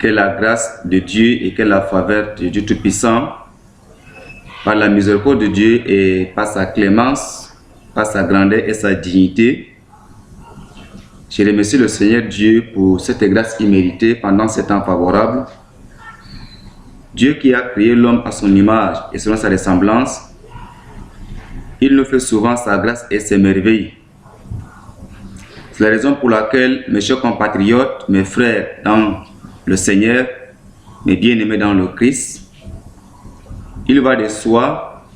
Que la grâce de Dieu et que la faveur de Dieu Tout-Puissant, par la miséricorde de Dieu et par sa clémence, par sa grandeur et sa dignité, je remercie le Seigneur Dieu pour cette grâce imméritée pendant ce temps favorable. Dieu qui a créé l'homme à son image et selon sa ressemblance, il nous fait souvent sa grâce et ses merveilles. C'est la raison pour laquelle, mes chers compatriotes, mes frères dans le Seigneur, mes bien-aimés dans le Christ, il va de soi,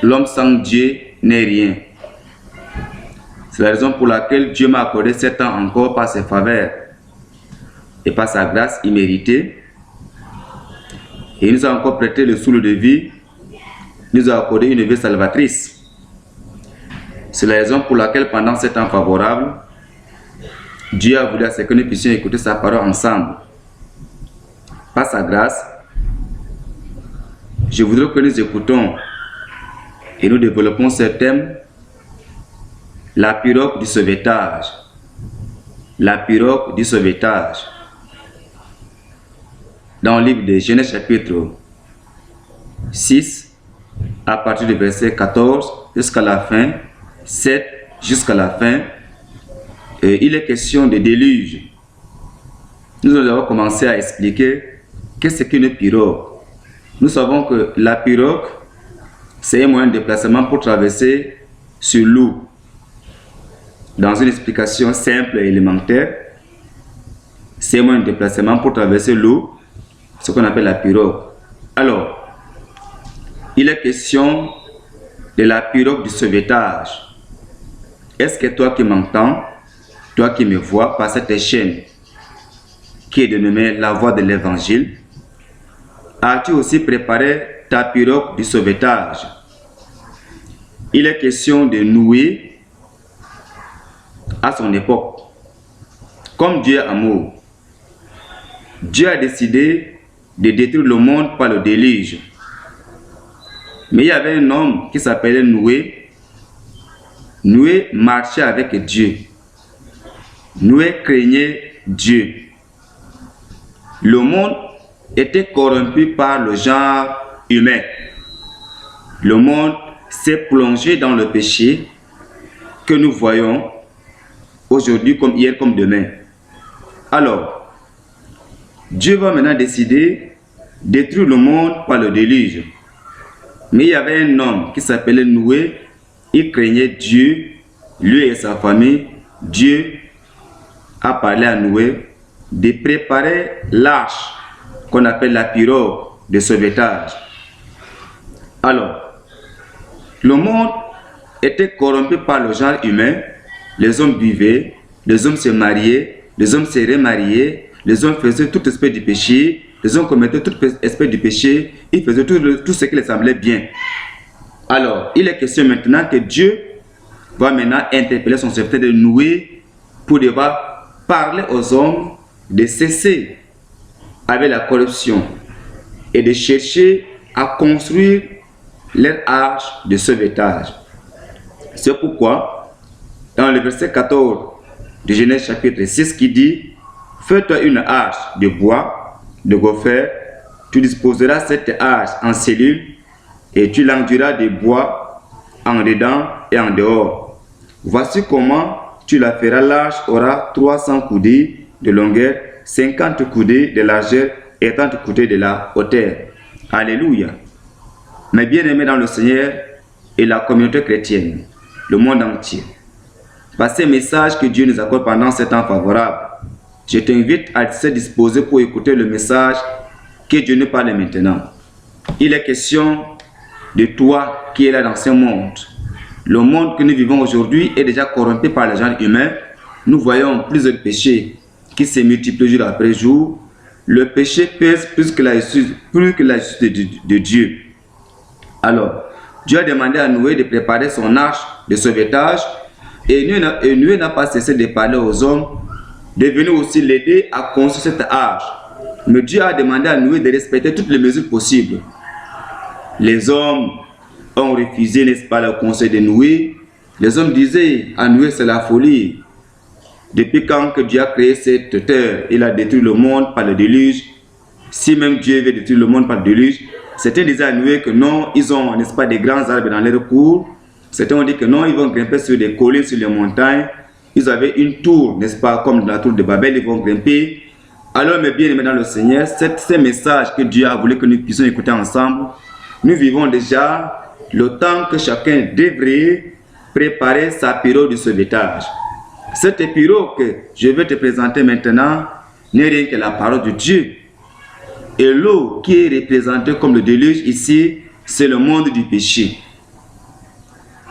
l'homme sans Dieu n'est rien. C'est la raison pour laquelle Dieu m'a accordé 7 ans encore par ses faveurs et par sa grâce imméritée. Et il nous a encore prêté le souffle de vie, il nous a accordé une vie salvatrice. C'est la raison pour laquelle pendant 7 ans favorables, Dieu a voulu à ce que nous puissions écouter sa parole ensemble. Par sa grâce, je voudrais que nous écoutons et nous développons ce thème, la pirogue du sauvetage. La pirogue du sauvetage. Dans le livre de Genèse chapitre 6, à partir du verset 14 jusqu'à la fin, 7 jusqu'à la fin, il est question de déluge. Nous allons commencer à expliquer qu'est-ce qu'une pirogue. Nous savons que la pirogue, c'est un moyen de déplacement pour traverser sur l'eau. Dans une explication simple et élémentaire, c'est un moyen de déplacement pour traverser l'eau, ce qu'on appelle la pirogue. Alors, il est question de la pirogue du sauvetage. Est-ce que toi qui m'entends, toi qui me vois par cette chaîne qui est dénommée la voie de l'évangile, as-tu aussi préparé ta pirogue du sauvetage? Il est question de Noé à son époque. Comme Dieu est amour, Dieu a décidé de détruire le monde par le déluge. Mais il y avait un homme qui s'appelait Noé. Noé marchait avec Dieu. Noé craignait Dieu. Le monde était corrompu par le genre humain. Le monde s'est plongé dans le péché que nous voyons aujourd'hui comme hier comme demain. Alors, Dieu va maintenant décider de détruire le monde par le déluge. Mais il y avait un homme qui s'appelait Noé. Il craignait Dieu, lui et sa famille. Dieu a parlé à Noé de préparer l'arche qu'on appelle la pirogue de sauvetage. Alors, le monde était corrompu par le genre humain. Les hommes buvaient, les hommes se mariaient, les hommes se remariaient, les hommes faisaient toute espèce de péché, les hommes commettaient toute espèce de péché, ils faisaient tout ce qui les semblait bien. Alors, il est question maintenant que Dieu va maintenant interpeller son serviteur de Noé pour devoir parler aux hommes de cesser avec la corruption et de chercher à construire leur arche de sauvetage. C'est pourquoi, dans le verset 14 de Genèse chapitre 6 qui dit « Fais-toi une arche de bois, de gopher, tu disposeras cette arche en cellules et tu l'enduiras de bois en dedans et en dehors. Voici comment tu la feras. L'arche aura 300 coudées de longueur, 50 coudées de largeur et 30 coudées de la hauteur. » Alléluia. Mes bien-aimés dans le Seigneur et la communauté chrétienne, le monde entier, par ces messages que Dieu nous accorde pendant ce temps favorable, je t'invite à se disposer pour écouter le message que Dieu nous parle maintenant. Il est question de toi qui es là dans ce monde. Le monde que nous vivons aujourd'hui est déjà corrompu par le genre humain. Nous voyons plusieurs péchés qui se multiplient jour après jour. Le péché pèse plus que la justice de Dieu. Alors, Dieu a demandé à Noé de préparer son arche de sauvetage et Noé n'a pas cessé de parler aux hommes de venir aussi l'aider à construire cette arche. Mais Dieu a demandé à Noé de respecter toutes les mesures possibles. Les hommes ont refusé, n'est-ce pas, le conseil de Noé. Les hommes disaient à Noé, c'est la folie. depuis quand que Dieu a créé cette terre, il a détruit le monde par le déluge. Si même Dieu veut détruire le monde par le déluge, certains disaient à Noé que non, ils ont, n'est-ce pas, des grands arbres dans leur cour. Certains ont dit que non, ils vont grimper sur des collines, sur les montagnes. Ils avaient une tour, n'est-ce pas, comme la tour de Babel, ils vont grimper. Alors, mes bien-aimés dans le Seigneur, ces messages que Dieu a voulu que nous puissions écouter ensemble, nous vivons déjà le temps que chacun devrait préparer sa période de sauvetage. Cette période que je vais te présenter maintenant n'est rien que la parole de Dieu. Et l'eau qui est représentée comme le déluge ici, c'est le monde du péché.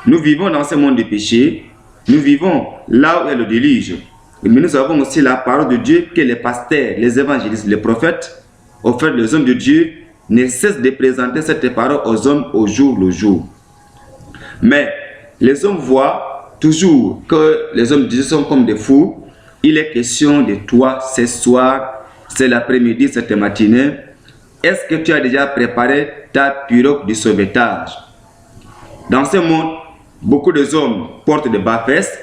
Nous vivons dans ce monde du péché. Nous vivons là où est le déluge. Mais nous avons aussi la parole de Dieu que les pasteurs, les évangélistes, les prophètes, au fait les hommes de Dieu, ne cessent de présenter cette parole aux hommes au jour le jour. Mais les hommes voient toujours que les hommes de Dieu sont comme des fous. Il est question de toi ce soir, c'est l'après-midi, cette matinée. Est-ce que tu as déjà préparé ta pirogue de sauvetage? Dans ce monde, beaucoup d'hommes portent des bas-fesses.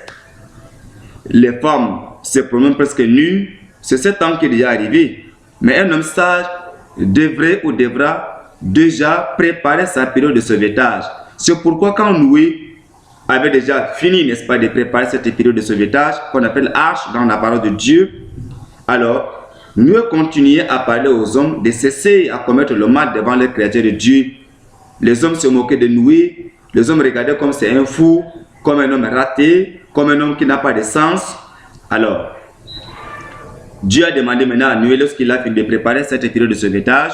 Les femmes se promènent presque nues. C'est ce temps qui est déjà arrivé. Mais un homme sage devrait ou devra déjà préparer sa période de sauvetage. C'est pourquoi quand Noé avait déjà fini, n'est-ce pas, de préparer cette période de sauvetage, qu'on appelle arche dans la parole de Dieu, alors Noé continuait à parler aux hommes de cesser à commettre le mal devant les créatures de Dieu. Les hommes se moquaient de Noé. Les hommes regardaient comme c'est un fou, comme un homme raté, comme un homme qui n'a pas de sens. Alors, Dieu a demandé maintenant à Noé, lorsqu'il a fini de préparer cette période de sauvetage,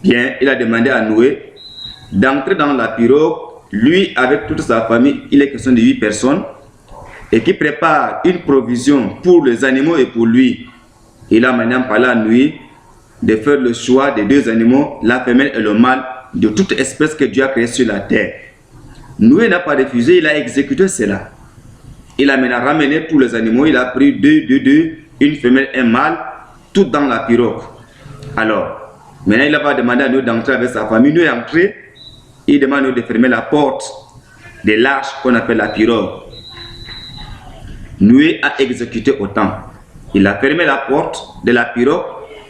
bien, il a demandé à Noé d'entrer dans la pirogue, lui avec toute sa famille, il est question de 8 personnes, et qui prépare une provision pour les animaux et pour lui. Il a maintenant parlé à Noé de faire le choix des 2 animaux, la femelle et le mâle, de toute espèce que Dieu a créée sur la terre. Noé n'a pas refusé, il a exécuté cela. Il a maintenant ramené tous les animaux, il a pris 2, une femelle et un mâle, tout dans la pirogue. Alors, maintenant il va demander à Noé d'entrer avec sa famille. Noé est entré, il demande à Noé de fermer la porte de l'arche qu'on appelle la pirogue. Noé a exécuté autant. Il a fermé la porte de la pirogue.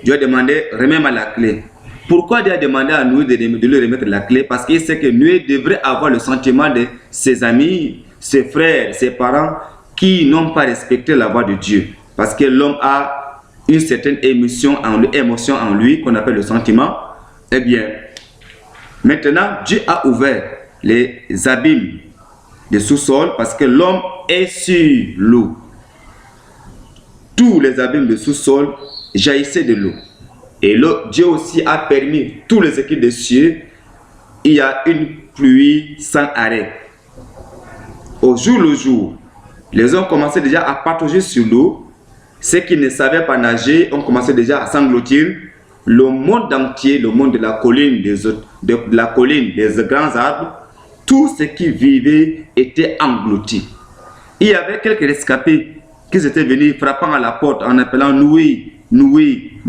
Dieu a demandé, remets-moi la clé. Pourquoi Dieu a demandé à Noé de lui remettre la clé? Parce qu'il sait que Noé devrait avoir le sentiment de ses amis, ses frères, ses parents qui n'ont pas respecté la voix de Dieu. Parce que l'homme a une certaine émotion en lui qu'on appelle le sentiment. Eh bien, maintenant, Dieu a ouvert les abîmes de sous-sol parce que l'homme est sur l'eau. Tous les abîmes de sous-sol jaillissaient de l'eau. Et Dieu aussi a permis tous les équipes des cieux. Il y a une pluie sans arrêt. Au jour le jour, les hommes commençaient déjà à patauger sur l'eau. Ceux qui ne savaient pas nager ont commencé déjà à s'engloutir. Le monde entier, le monde de la colline, des grands arbres, tout ce qui vivait était englouti. Il y avait quelques rescapés qui étaient venus frappant à la porte en appelant Noé. Noé,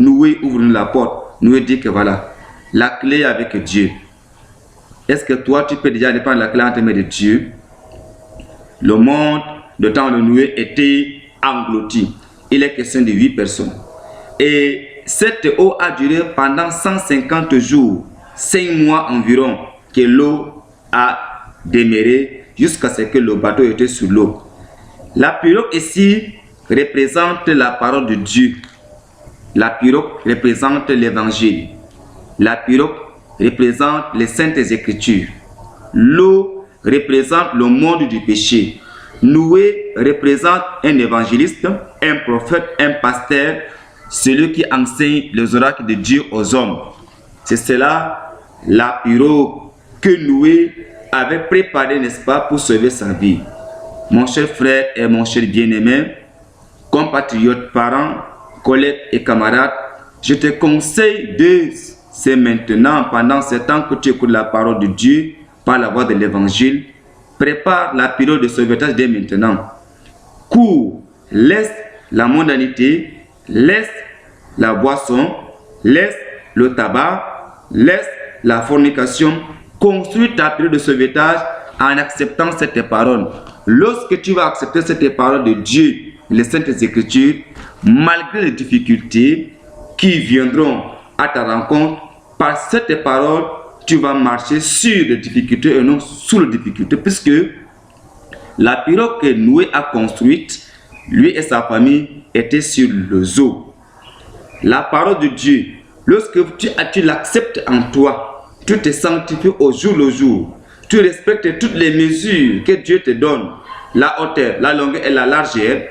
ouvre-nous la porte. Noé dit que voilà, la clé est avec Dieu. Est-ce que toi, tu peux déjà aller prendre la clé entre les mains de Dieu? Le monde, de temps de Noé, était englouti. Il est question de 8 personnes. Et cette eau a duré pendant 150 jours, 5 mois environ, que l'eau a demeuré jusqu'à ce que le bateau était sur l'eau. La pirogue ici représente la parole de Dieu. La pirogue représente l'évangile. La pirogue représente les saintes écritures. L'eau représente le monde du péché. Noé représente un évangéliste, un prophète, un pasteur, celui qui enseigne les oracles de Dieu aux hommes. C'est cela la pirogue que Noé avait préparée, n'est-ce pas, pour sauver sa vie. Mon cher frère et mon cher bien-aimé, compatriotes, parents, collègues et camarades, je te conseille de, c'est maintenant, pendant ce temps que tu écoutes la parole de Dieu, par la voie de l'évangile, prépare la période de sauvetage dès maintenant. Cours, laisse la mondanité, laisse la boisson, laisse le tabac, laisse la fornication, construis ta période de sauvetage en acceptant cette parole. lorsque tu vas accepter cette parole de Dieu, les Saintes Écritures, malgré les difficultés qui viendront à ta rencontre, par cette parole, tu vas marcher sur les difficultés et non sous les difficultés, puisque la pirogue que Noé a construite, lui et sa famille, étaient sur les eaux. La parole de Dieu, lorsque tu l'acceptes en toi, tu te sanctifies au jour le jour, tu respectes toutes les mesures que Dieu te donne, la hauteur, la longueur et la largeur,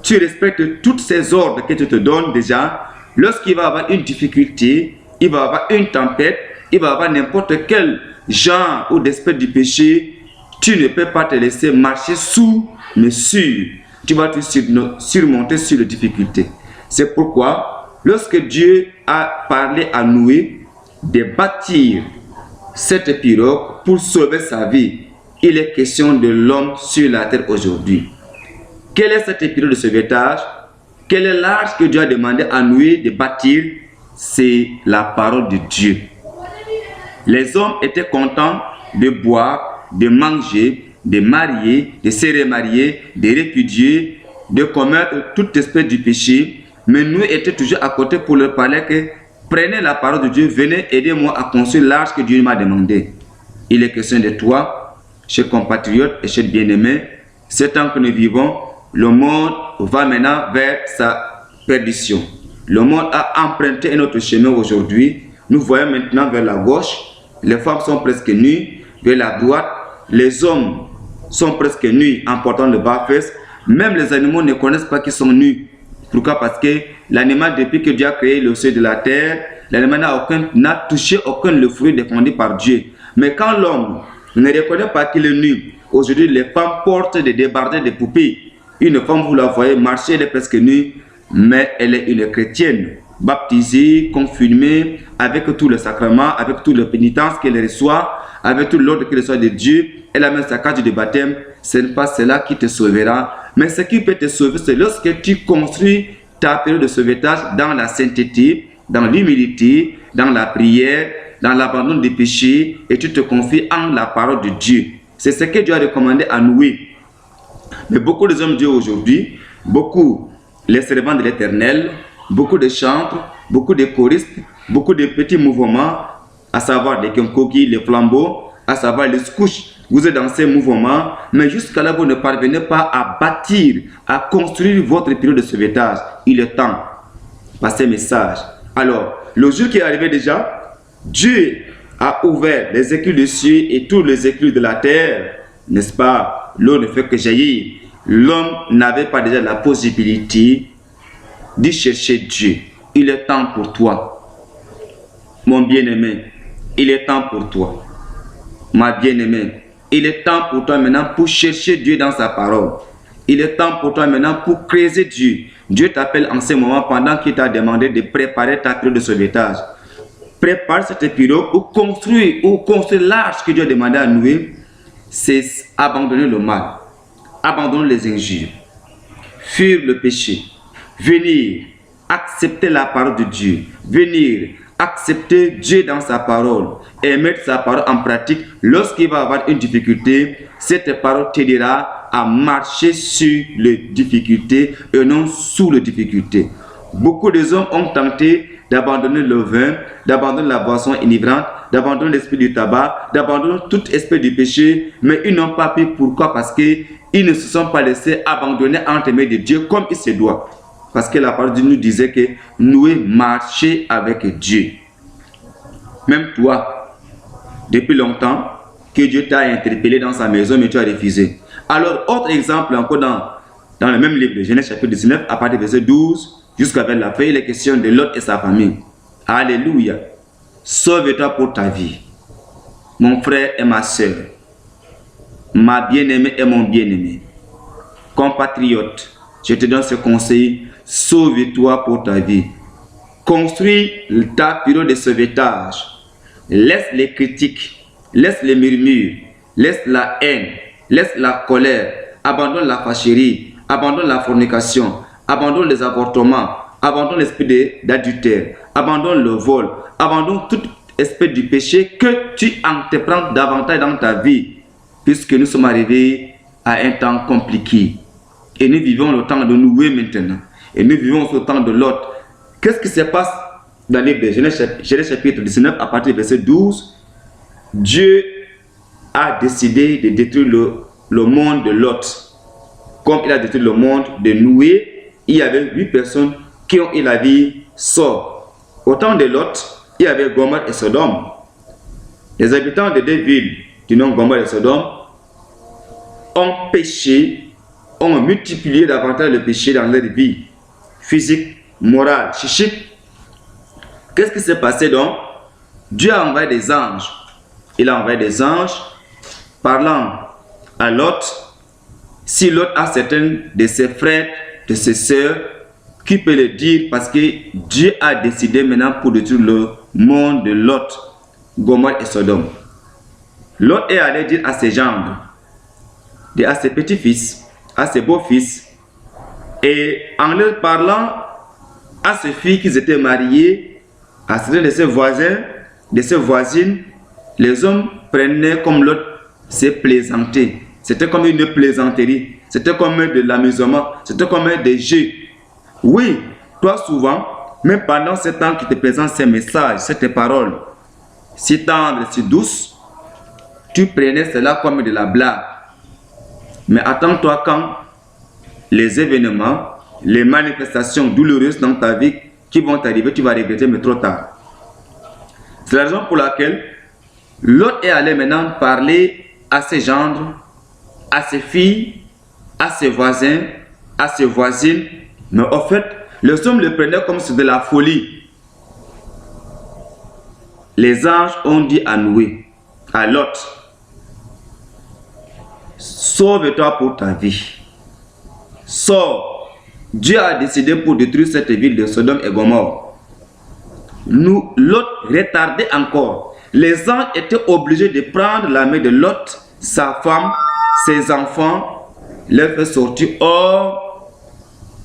tu respectes tous ces ordres que tu te donnes déjà. Lorsqu'il va y avoir une difficulté, il va y avoir une tempête, il va y avoir n'importe quel genre ou d'esprit du péché, tu ne peux pas te laisser marcher sous mesure. Tu vas te surmonter sur les difficultés. C'est pourquoi, lorsque Dieu a parlé à Noé de bâtir cette pirogue pour sauver sa vie, il est question de l'homme sur la terre aujourd'hui. Quelle est cette pirogue de sauvetage? Quel est l'arche que Dieu a demandé à Noé de bâtir? C'est la parole de Dieu. Les hommes étaient contents de boire, de manger, de marier, de se remarier, de répudier, de commettre toute espèce de péché. Mais Noé était toujours à côté pour leur parler que prenez la parole de Dieu, venez aider-moi à construire l'arche que Dieu m'a demandé. Il est question de toi, chers compatriotes et chers bien-aimés. Ce temps que nous vivons, le monde va maintenant vers sa perdition. Le monde a emprunté un autre chemin aujourd'hui. Nous voyons maintenant vers la gauche, les femmes sont presque nues, vers la droite, les hommes sont presque nus en portant le bas-fesse. Même les animaux ne connaissent pas qu'ils sont nus. Pourquoi? Parce que l'animal, depuis que Dieu a créé le ciel de la terre, l'animal n'a touché aucun le fruit défendu par Dieu. Mais quand l'homme ne reconnaît pas qu'il est nu, aujourd'hui les femmes portent des débardeurs de poupées. Une femme, vous la voyez marcher, elle est presque nue, mais elle est une chrétienne, baptisée, confirmée, avec tous les sacrements, avec toutes les pénitences qu'elle reçoit, avec tout l'ordre qu'elle reçoit de Dieu. Elle a même sa carte de baptême. Ce n'est pas cela qui te sauvera. Mais ce qui peut te sauver, c'est lorsque tu construis ta période de sauvetage dans la sainteté, dans l'humilité, dans la prière, dans l'abandon des péchés, et tu te confies en la parole de Dieu. C'est ce que Dieu a recommandé à Noé. Mais beaucoup de hommes de Dieu aujourd'hui, beaucoup les servants de l'Éternel, beaucoup de chantres, beaucoup de choristes, beaucoup de petits mouvements, à savoir les kenkoki, les flambeaux, à savoir les scouches. Vous êtes dans ces mouvements, mais jusqu'à là, vous ne parvenez pas à bâtir, à construire votre période de sauvetage. Il est temps. Passez message. Alors, le jour qui est arrivé déjà, Dieu a ouvert les écules du ciel et tous les écules de la terre. N'est-ce pas? L'eau ne fait que jaillir. L'homme n'avait pas déjà la possibilité d'y chercher Dieu. Il est temps pour toi, mon bien-aimé. Il est temps pour toi, ma bien-aimée. Il est temps pour toi maintenant pour chercher Dieu dans sa parole. Il est temps pour toi maintenant pour creuser Dieu. Dieu t'appelle en ce moment pendant qu'il t'a demandé de préparer ta période de sauvetage. Prépare cette pirogue ou construire l'arche que Dieu a demandé à Noé. C'est abandonner le mal, abandonner les injures, fuir le péché, venir accepter la parole de Dieu, venir accepter Dieu dans sa parole et mettre sa parole en pratique. Lorsqu'il va avoir une difficulté, cette parole t'aidera à marcher sur les difficultés et non sous les difficultés. Beaucoup de hommes ont tenté d'abandonner le vin, d'abandonner la boisson enivrante, d'abandonner l'esprit du tabac, d'abandonner tout esprit du péché, mais ils n'ont pas pu. Pourquoi? Parce qu'ils ne se sont pas laissés abandonner entre les mains de Dieu comme il se doit. Parce que la parole de Dieu nous disait que Noé marchait avec Dieu. Même toi, depuis longtemps, que Dieu t'a interpellé dans sa maison, mais tu as refusé. Alors, autre exemple encore dans le même livre de Genèse chapitre 19, à partir du verset 12, jusqu'à vers la fin, il est question de Lot et sa famille. Alléluia. Sauve-toi pour ta vie, mon frère et ma soeur, ma bien-aimée et mon bien-aimé. Compatriote, je te donne ce conseil, sauve-toi pour ta vie. Construis ta période de sauvetage. Laisse les critiques, laisse les murmures, laisse la haine, laisse la colère, abandonne la fâcherie, abandonne la fornication, abandonne les avortements, abandonne l'esprit d'adultère, abandonne le vol, abandonne tout esprit du péché que tu entreprends davantage dans ta vie, puisque nous sommes arrivés à un temps compliqué. Et nous vivons le temps de Noé maintenant. Et nous vivons ce temps de Lot. Qu'est-ce qui se passe dans les Genèse chapitre 19 à partir du verset 12? Dieu a décidé de détruire le monde de Lot. Comme il a détruit le monde de Noé, il y avait 8 personnes qui ont eu la vie sauve. Au temps de Lot, il y avait Gomorrhe et Sodome. Les habitants de deux villes du nom Gomorrhe et Sodome ont péché, ont multiplié davantage le péché dans leur vie physique, morale, psychique. Qu'est-ce qui s'est passé donc? Dieu a envoyé des anges. Il a envoyé des anges parlant à Lot. Si Lot a certains de ses frères, de ses sœurs, qui peut le dire parce que Dieu a décidé maintenant pour détruire le monde de Lot, Gomorrhe et Sodome. Lot est allé dire à ses gendres, à ses petits-fils, à ses beaux-fils, et en leur parlant à ses filles qui étaient mariées, à certains de ses voisins, de ses voisines, les hommes prenaient comme Lot se plaisanter. C'était comme une plaisanterie, c'était comme de l'amusement, c'était comme des jeux. Oui, toi souvent, même pendant ce temps qui te présente ces messages, ces paroles, si tendres, si douces, tu prenais cela comme de la blague. Mais attends-toi quand les événements, les manifestations douloureuses dans ta vie qui vont t'arriver, tu vas regretter, mais trop tard. C'est la raison pour laquelle Lot est allé maintenant parler à ses gendres, à ses filles, à ses voisins, à ses voisines. Mais en fait, les hommes le prenaient comme c'est de la folie. Les anges ont dit à Noé, à Lot, sauve-toi pour ta vie. Sors. Dieu a décidé pour détruire cette ville de Sodome et Gomorrhe. Lot retardait encore. Les anges étaient obligés de prendre la main de Lot, sa femme, ses enfants, les faire sortir hors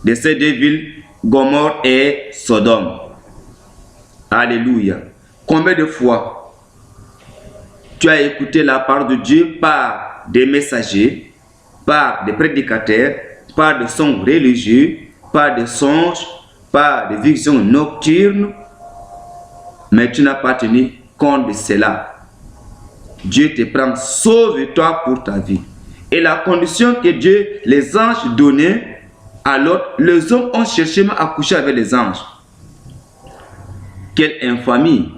de ces deux villes, Gomorrhe et Sodome. Alléluia. Combien de fois tu as écouté la parole de Dieu par des messagers, par des prédicateurs, par des sons religieux, par des songes, par des visions nocturnes, mais tu n'as pas tenu compte de cela. Dieu te prend, sauve-toi pour ta vie. Et la condition que Dieu, les anges donnaient, alors les hommes ont cherché à coucher avec les anges. Quelle infamie,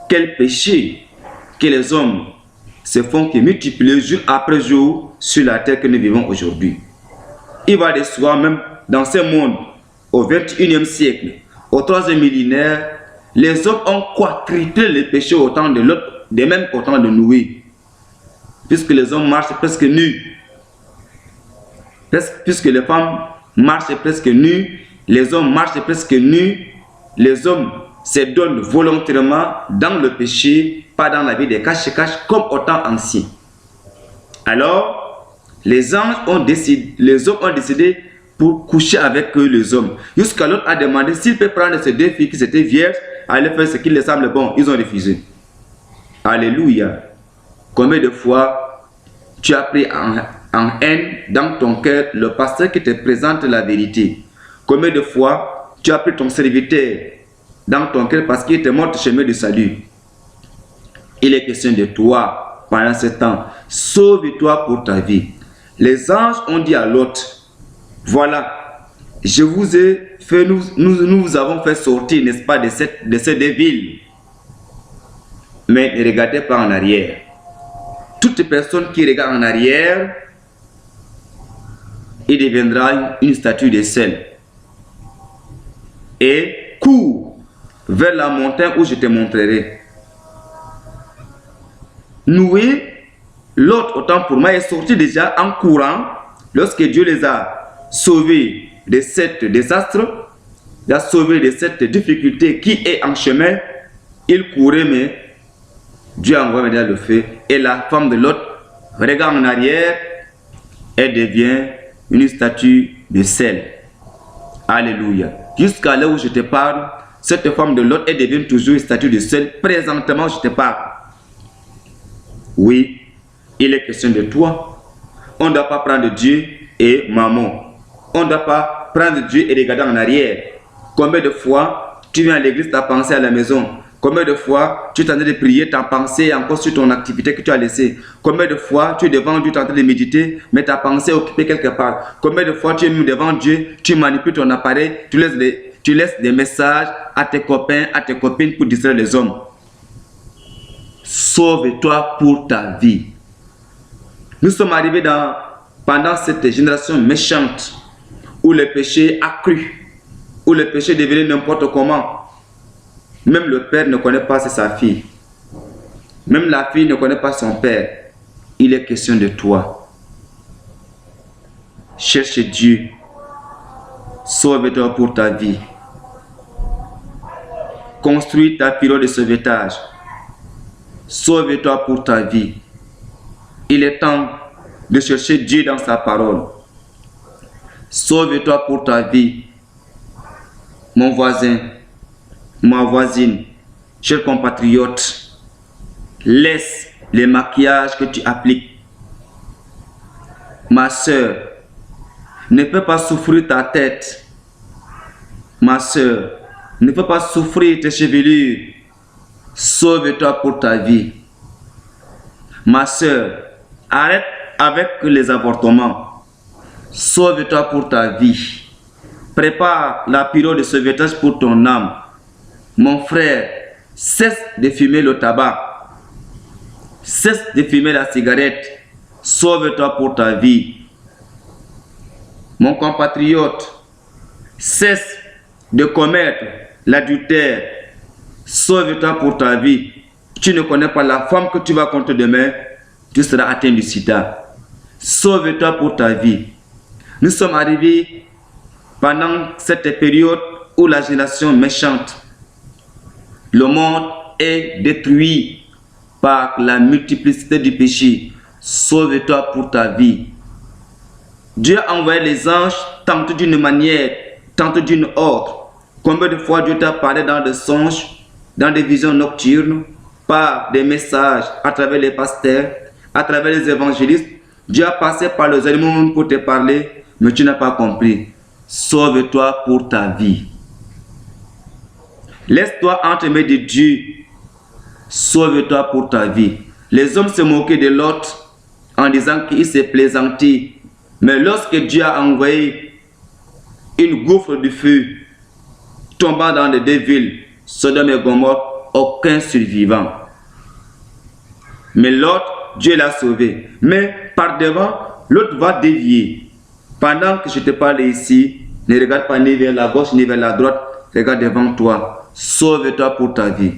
quel péché que les hommes se font qui multiplient jour après jour sur la terre que nous vivons aujourd'hui. Il va de soi, même dans ce monde, au 21e siècle, au 3e millénaire, les hommes ont quadruplé les péchés au temps de l'autre, de même au temps de Noé. Puisque les hommes marchent presque nus. Puisque les femmes marchent presque nues, les hommes marchent presque nus, les hommes se donnent volontairement dans le péché, pas dans la vie des cache-cache comme au temps ancien. Alors, les hommes ont décidé pour coucher avec eux, les hommes. Jusqu'à l'autre a demandé s'il peut prendre ces deux filles qui étaient vierges, aller faire ce qui les semble bon. Ils ont refusé. Alléluia. Combien de fois tu as pris en haine dans ton cœur le pasteur qui te présente la vérité? Combien de fois tu as pris ton serviteur dans ton cœur parce qu'il te montre le chemin du salut? Il est question de toi pendant ce temps. Sauve-toi pour ta vie. Les anges ont dit à Lot, voilà, je vous ai fait, nous vous avons fait sortir, n'est-ce pas, de ces deux villes. Mais ne regardez pas en arrière. Toute personne qui regarde en arrière, il deviendra une statue de sel. Et cours vers la montagne où je te montrerai. Noé, l'autre autant pour moi, est sorti déjà en courant lorsque Dieu les a sauvés de cet désastre, il a sauvé de cette difficulté qui est en chemin. Il courait, mais Dieu a envoyé le feu. Et la femme de l'autre regarde en arrière, elle devient une statue de sel. Alléluia. Jusqu'à là où je te parle, cette femme de l'autre, elle devient toujours une statue de sel. Présentement, je te parle. Oui, il est question de toi. On ne doit pas prendre Dieu et maman. On ne doit pas prendre Dieu et regarder en arrière. Combien de fois tu viens à l'église, tu as pensé à la maison? Combien de fois tu es en train de prier, tu as pensé encore sur ton activité que tu as laissée? Combien de fois tu es devant Dieu, tu es en train de méditer, mais ta pensée est occupée quelque part? Combien de fois tu es devant Dieu, tu manipules ton appareil, tu laisses des messages à tes copains, à tes copines pour distraire les hommes? Sauve-toi pour ta vie. Nous sommes arrivés pendant cette génération méchante où le péché a cru, où le péché est devenu n'importe comment. Même le père ne connaît pas sa fille. Même la fille ne connaît pas son père. Il est question de toi. Cherche Dieu. Sauve-toi pour ta vie. Construis ta pirogue de sauvetage. Sauve-toi pour ta vie. Il est temps de chercher Dieu dans sa parole. Sauve-toi pour ta vie. Mon voisin, ma voisine, cher compatriote, laisse les maquillages que tu appliques. Ma soeur, ne peux pas souffrir ta tête. Ma soeur, ne peux pas souffrir tes chevelures. Sauve-toi pour ta vie. Ma soeur, arrête avec les avortements. Sauve-toi pour ta vie. Prépare la pirogue de sauvetage pour ton âme. Mon frère, cesse de fumer le tabac. Cesse de fumer la cigarette. Sauve-toi pour ta vie. Mon compatriote, cesse de commettre l'adultère. Sauve-toi pour ta vie. Tu ne connais pas la femme que tu vas contre demain, tu seras atteint du sida. Sauve-toi pour ta vie. Nous sommes arrivés pendant cette période où la génération méchante, le monde est détruit par la multiplicité du péché. Sauve-toi pour ta vie. Dieu a envoyé les anges tantôt d'une manière, tantôt d'une autre. Combien de fois Dieu t'a parlé dans des songes, dans des visions nocturnes, par des messages à travers les pasteurs, à travers les évangélistes. Dieu a passé par les animaux pour te parler, mais tu n'as pas compris. Sauve-toi pour ta vie. Laisse-toi entre les mains de Dieu. Sauve-toi pour ta vie. Les hommes se moquaient de l'autre en disant qu'il s'est plaisanté. Mais lorsque Dieu a envoyé une gouffre de feu tombant dans les deux villes, Sodome et Gomorrhe, aucun survivant. Mais l'autre, Dieu l'a sauvé. Mais par devant, l'autre va dévier. Pendant que je te parle ici, ne regarde pas ni vers la gauche ni vers la droite, regarde devant toi. Sauve-toi pour ta vie.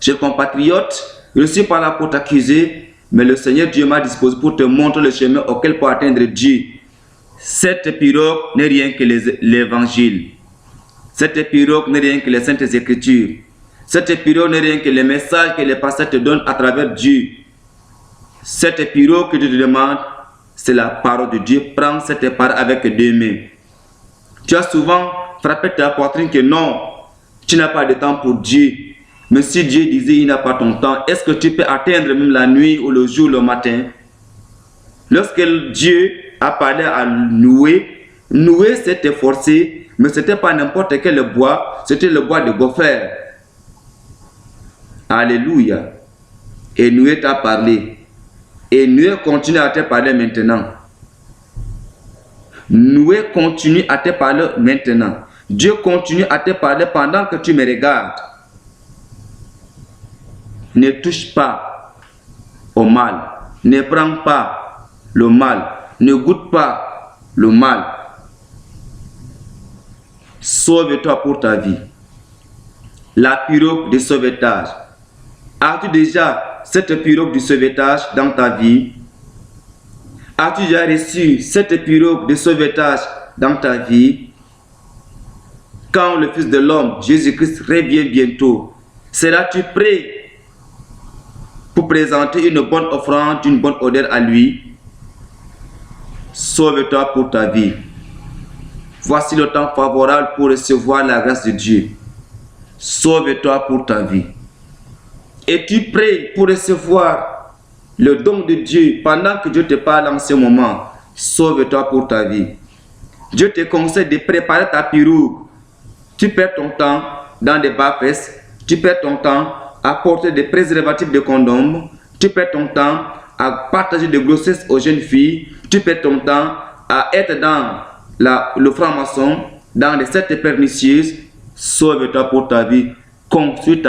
Chers compatriotes, je ne suis pas là pour t'accuser, mais le Seigneur Dieu m'a disposé pour te montrer le chemin auquel peut atteindre Dieu. Cette pirogue n'est rien que l'évangile. Cette pirogue n'est rien que les saintes écritures. Cette pirogue n'est rien que les messages que les pasteurs te donnent à travers Dieu. Cette pirogue que je te demande, c'est la parole de Dieu. Prends cette parole avec deux mains. Tu as souvent frappé ta poitrine que non, tu n'as pas de temps pour Dieu. Mais si Dieu disait il n'a pas ton temps, est-ce que tu peux atteindre même la nuit ou le jour, le matin? Lorsque Dieu a parlé à Noé, Noé s'est efforcé, mais ce n'était pas n'importe quel bois, c'était le bois de gopher. Alléluia. Et Noé t'a parlé. Et Noé continue à te parler maintenant. Noé continue à te parler maintenant. Dieu continue à te parler pendant que tu me regardes. Ne touche pas au mal. Ne prends pas le mal. Ne goûte pas le mal. Sauve-toi pour ta vie. La pirogue de sauvetage. As-tu déjà cette pirogue de sauvetage dans ta vie? As-tu déjà reçu cette pirogue de sauvetage dans ta vie? Quand le Fils de l'homme, Jésus-Christ, revient bientôt, seras-tu prêt pour présenter une bonne offrande, une bonne odeur à lui? Sauve-toi pour ta vie. Voici le temps favorable pour recevoir la grâce de Dieu. Sauve-toi pour ta vie. Es-tu prêt pour recevoir Le don de Dieu, pendant que Dieu te parle en ce moment, sauve-toi pour ta vie. Dieu te conseille de préparer ta pirogue. Tu perds ton temps dans des bas-fesses, tu perds ton temps à porter des préservatifs de condoms, tu perds ton temps à partager des grossesses aux jeunes filles, tu perds ton temps à être dans le franc-maçon, dans des sectes pernicieuses. Sauve-toi pour ta vie. Construis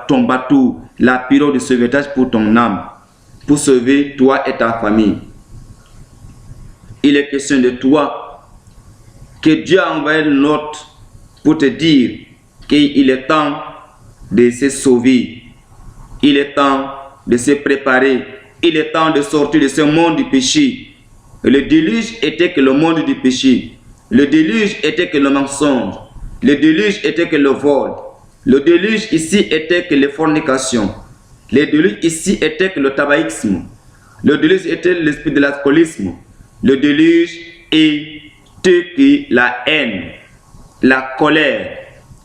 ton bateau, la pirogue de sauvetage pour ton âme, pour sauver toi et ta famille. Il est question de toi, que Dieu a envoyé une note pour te dire qu'il est temps de se sauver. Il est temps de se préparer. Il est temps de sortir de ce monde du péché. Le déluge était que le monde du péché. Le déluge était que le mensonge. Le déluge était que le vol. Le déluge ici était que les fornications. Le déluge ici était que le tabagisme. Le déluge était l'esprit de l'alcoolisme. Le déluge était que la haine, la colère,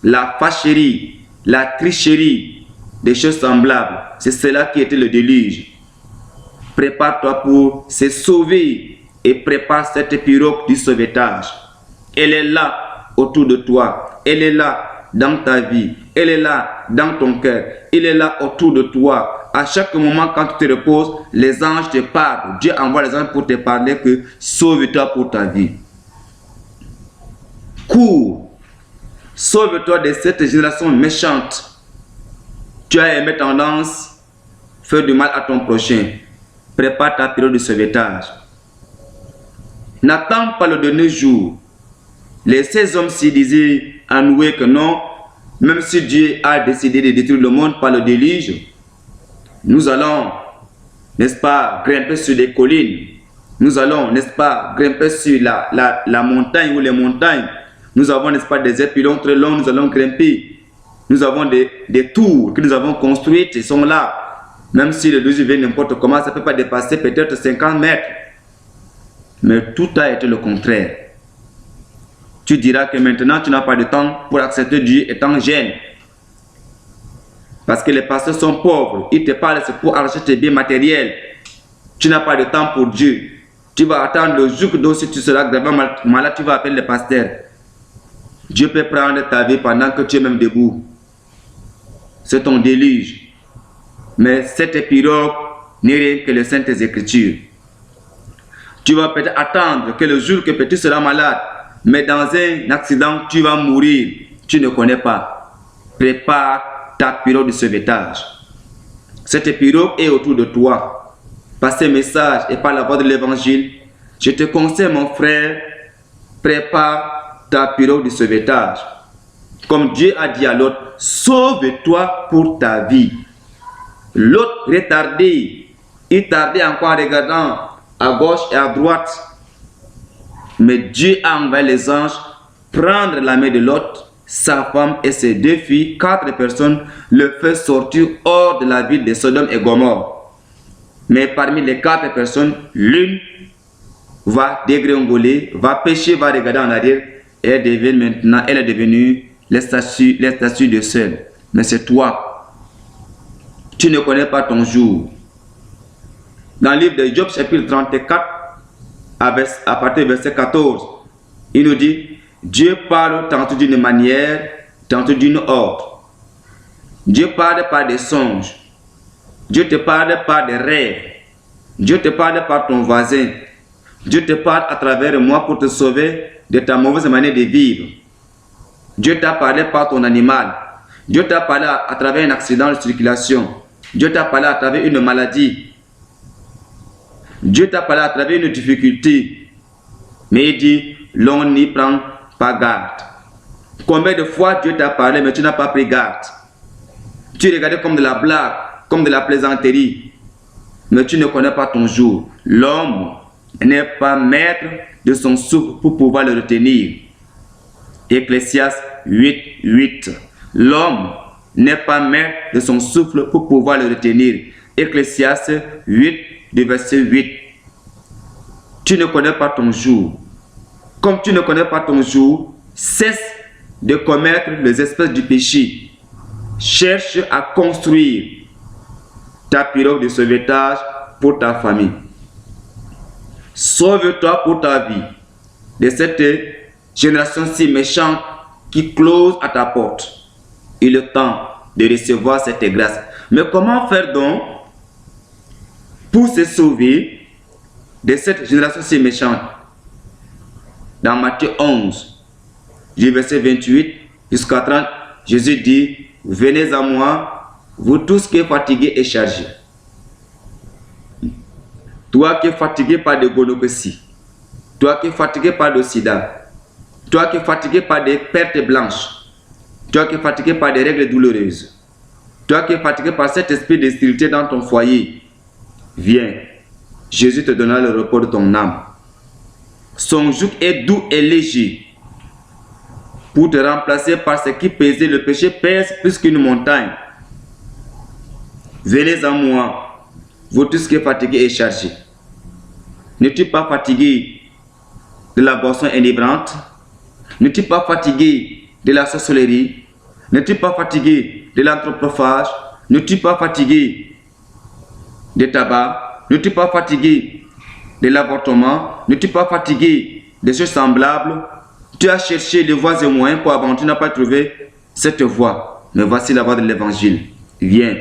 la fâcherie, la tricherie, des choses semblables. C'est cela qui était le déluge. Prépare-toi pour se sauver et prépare cette pirogue du sauvetage. Elle est là autour de toi. Elle est là dans ta vie. Elle est là dans ton cœur. Elle est là autour de toi. À chaque moment quand tu te reposes, les anges te parlent. Dieu envoie les anges pour te parler que sauve-toi pour ta vie. Cours. Sauve-toi de cette génération méchante. Tu as aimé tendance faire du mal à ton prochain. Prépare ta période de sauvetage. N'attends pas le dernier jour. Les 16 hommes s'y disaient à Noé que non, même si Dieu a décidé de détruire le monde par le déluge, nous allons, n'est-ce pas, grimper sur des collines. Nous allons, n'est-ce pas, grimper sur la montagne ou les montagnes. Nous avons, n'est-ce pas, des épilons très longs, nous allons grimper. Nous avons des tours que nous avons construites, ils sont là. Même si le déluge vient n'importe comment, ça ne peut pas dépasser peut-être 50 mètres. Mais tout a été le contraire. Tu diras que maintenant tu n'as pas de temps pour accepter Dieu étant jeune. Parce que les pasteurs sont pauvres. Ils te parlent, c'est pour acheter tes biens matériels. Tu n'as pas de temps pour Dieu. Tu vas attendre le jour que si tu seras gravement malade, tu vas appeler les pasteurs. Dieu peut prendre ta vie pendant que tu es même debout. C'est ton déluge. Mais cette pirogue n'est rien que les saintes écritures. Tu vas peut-être attendre que le jour que tu seras malade, mais dans un accident, tu vas mourir. Tu ne connais pas. Prépare ta pirogue de sauvetage. Cette pirogue est autour de toi. Par ces messages et par la voix de l'évangile, je te conseille, mon frère, prépare ta pirogue de sauvetage. Comme Dieu a dit à l'autre, sauve-toi pour ta vie. L'autre retardé, il tardait encore en regardant à gauche et à droite. Mais Dieu a envoyé les anges prendre la main de l'autre, sa femme et ses 2 filles, 4 personnes, le fait sortir hors de la ville de Sodome et Gomorrhe. Mais parmi les 4 personnes, l'une va dégringoler, va pécher, va regarder en arrière et elle est devenue les statues de sel. Mais c'est toi. Tu ne connais pas ton jour. Dans le livre de Job, chapitre 34, à partir du verset 14, il nous dit, Dieu parle tantôt d'une manière, tantôt d'une autre. Dieu parle par des songes. Dieu te parle par des rêves. Dieu te parle par ton voisin. Dieu te parle à travers moi pour te sauver de ta mauvaise manière de vivre. Dieu t'a parlé par ton animal. Dieu t'a parlé à travers un accident de circulation. Dieu t'a parlé à travers une maladie. Dieu t'a parlé à travers une difficulté. Mais il dit, l'on n'y prend pas garde. Combien de fois Dieu t'a parlé, mais tu n'as pas pris garde. Tu regardais comme de la blague, comme de la plaisanterie. Mais tu ne connais pas ton jour. L'homme n'est pas maître de son souffle pour pouvoir le retenir. Ecclésiaste 8, 8. L'homme n'est pas maître de son souffle pour pouvoir le retenir. Ecclésiaste 8, du verset 8. Tu ne connais pas ton jour. Comme tu ne connais pas ton jour, cesse de commettre les espèces du péché. Cherche à construire ta pirogue de sauvetage pour ta famille. Sauve-toi pour ta vie de cette génération si méchante qui close à ta porte. Il est temps de recevoir cette grâce. Mais comment faire donc pour se sauver de cette génération si méchante? Dans Matthieu 11, du verset 28 jusqu'à 30, Jésus dit, « Venez à moi, vous tous qui êtes fatigués et chargés. » Toi qui es fatigué par des gonopécies, toi qui es fatigué par le sida, toi qui es fatigué par des pertes blanches, toi qui es fatigué par des règles douloureuses, toi qui es fatigué par cet esprit de stérilité dans ton foyer, viens, Jésus te donnera le repos de ton âme. Son joug est doux et léger pour te remplacer par ce qui pesait. Le péché pèse plus qu'une montagne. Venez à moi, vous tous qui êtes fatigués et chargés. N'es-tu pas fatigué de la boisson enivrante? N'es-tu pas fatigué de la sorcellerie? N'es-tu pas fatigué de l'anthropophage? N'es-tu pas fatigué de tabac? N'es-tu pas fatigué de l'avortement? N'es-tu pas fatigué de choses semblables? Tu as cherché les voies et moyens pour avancer, tu n'as pas trouvé cette voie. Mais voici la voie de l'évangile. Viens.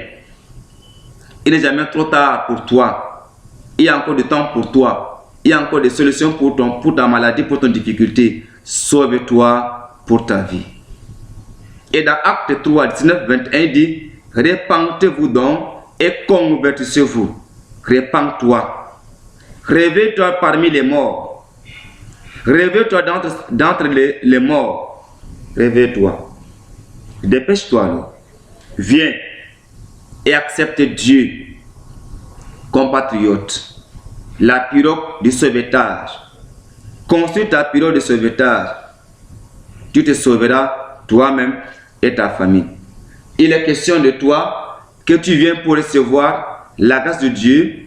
Il n'est jamais trop tard pour toi. Il y a encore du temps pour toi. Il y a encore des solutions pour ta maladie, pour ton difficulté. Sauve-toi pour ta vie. Et dans Acte 3, 19, 21, il dit, répentez-vous donc et convertissez-vous. Répands-toi. Réveille-toi parmi les morts. Réveille-toi d'entre les morts. Réveille-toi. Dépêche-toi. Viens et accepte Dieu, compatriote. La pirogue du sauvetage. Construis ta pirogue de sauvetage. Tu te sauveras toi-même et ta famille. Il est question de toi que tu viens pour recevoir la grâce de Dieu,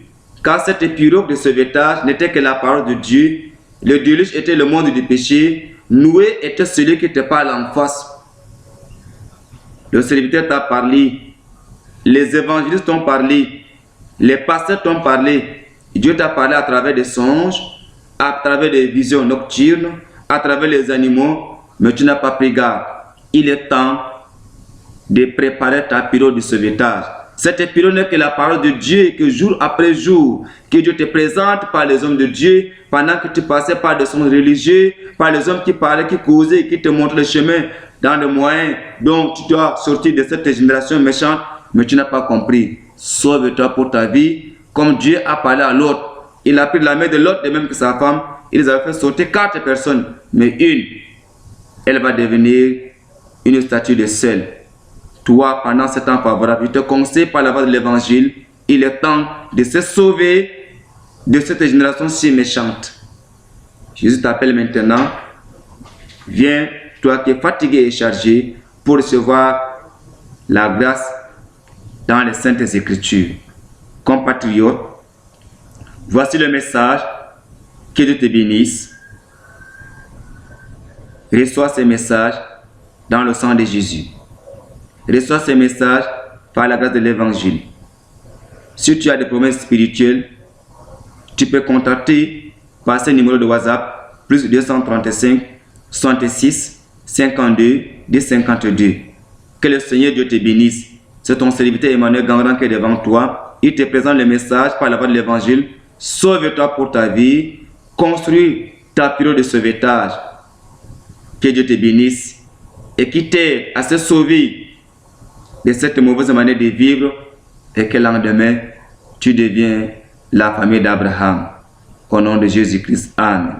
car cette pirogue de sauvetage n'était que la parole de Dieu. Le déluge était le monde du péché. Noé était celui qui te parle en face. Le serviteur t'a parlé. Les évangélistes t'ont parlé. Les pasteurs t'ont parlé. Dieu t'a parlé à travers des songes, à travers des visions nocturnes, à travers les animaux, mais tu n'as pas pris garde. Il est temps de préparer ta pirogue de sauvetage. Cette pirogue n'est que la parole de Dieu, que jour après jour, que Dieu te présente par les hommes de Dieu, pendant que tu passais par des songes religieux, par les hommes qui parlaient, qui causaient, qui te montrent le chemin dans le moyen dont tu dois sortir de cette génération méchante, mais tu n'as pas compris. Sauve-toi pour ta vie, comme Dieu a parlé à l'autre. Il a pris la main de l'autre, de même que sa femme. Il les a fait sortir 4 personnes, mais une, elle va devenir une statue de sel. Toi, pendant ce temps favorable, je te conseille par la voie de l'évangile, il est temps de se sauver de cette génération si méchante. Jésus t'appelle maintenant. Viens, toi qui es fatigué et chargé, pour recevoir la grâce dans les Saintes Écritures. Compatriotes, voici le message. Que Dieu te bénisse. Reçois ce message dans le sang de Jésus. Reçois ce message par la grâce de l'évangile. Si tu as des problèmes spirituels, tu peux contacter par ce numéro de WhatsApp plus 235 66 52 252. Que le Seigneur Dieu te bénisse. C'est ton serviteur Emmanuel Gangran qui est devant toi. Il te présente le message par la voie de l'évangile. Sauve-toi pour ta vie. Construis ta pirogue de sauvetage. Que Dieu te bénisse et qui t'aide à se sauver de cette mauvaise manière de vivre et que l'an demain, tu deviens la famille d'Abraham. Au nom de Jésus-Christ. Amen.